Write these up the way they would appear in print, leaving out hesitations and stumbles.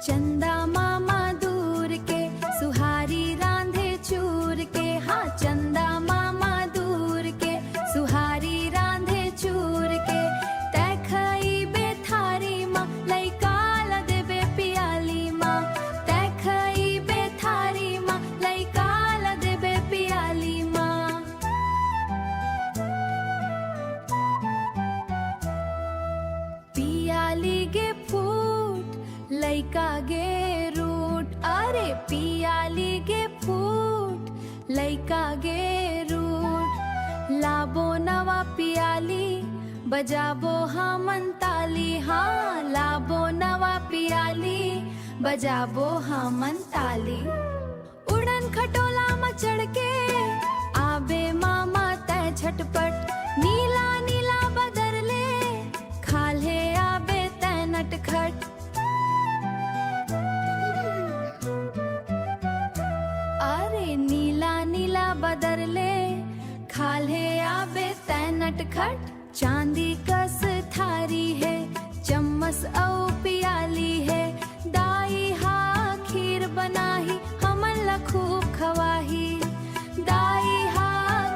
चंदा मामा दूर के सुहारी रांधे चूर के। हाँ, चंदा मामा दूर के सुहारी रांधे चूर के। तै खई बे थारी माँ लइका ला देबे पियाली माँ। तै खई बे थारी माँ लइका ला देबे पियाली माँ। पियाली गे फूट लइका गे रूट। अरे पियाली गे फूट लइका गे रूट। लाबो नवा पियाली बजाबो हमन ताली। हाँ, लाबो नवा पियाली बजाबो हमन ताली। उड़न खटोला में चढ़ के आबे मामा तय झटपट। नीला नीला बदरले खाले आबे तय नटखट। अरे नीला नीला बदरले खाले आबे तय नटखट। चांदी कस थारी है चम्मच औ पियाली है। दाई हा खीर बनाही हमन ला खूब खवाही। दाई हा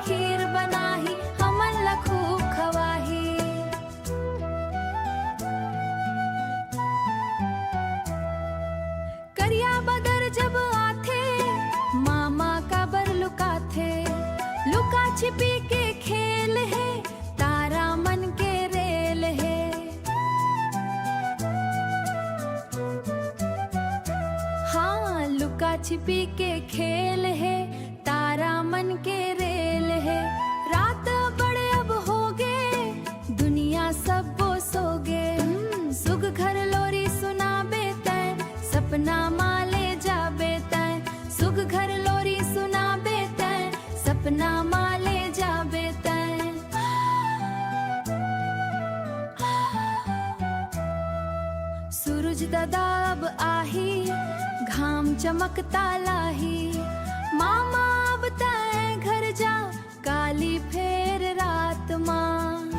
खीर बनाही हमन ला खूब खवाही। करिया बदर जब आथे मामा का बर लुकाथे। लुका छिपी के खेल है तारा मन के रेल है। हाँ, लुका छिपी के खेल है तारा मन के रेल है। रात बड़े अब हो गे दुनिया सब वो सोगे। सुग घर लोरी सुनाबे तय सपना माले जाबे तय। सुग घर लोरी सुनाबे तय सपना माले जाबे तय। सूरज दादा अब आही घाम चमकता लाही। मामा अब तय घर जा काली फेर रात माँ।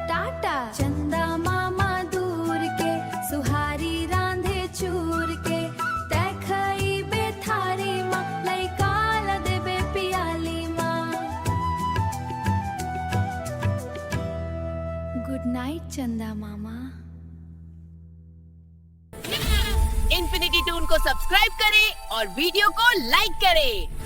टाटा। चंदा मामा दूर के सुहारी रांधे चूर के। तै खई बे थारी माँ लइका ला देबे पियाली माँ। गुड नाइट चंदा मामा। इन्फिनिटी टून को सब्सक्राइब करें और वीडियो को लाइक करें।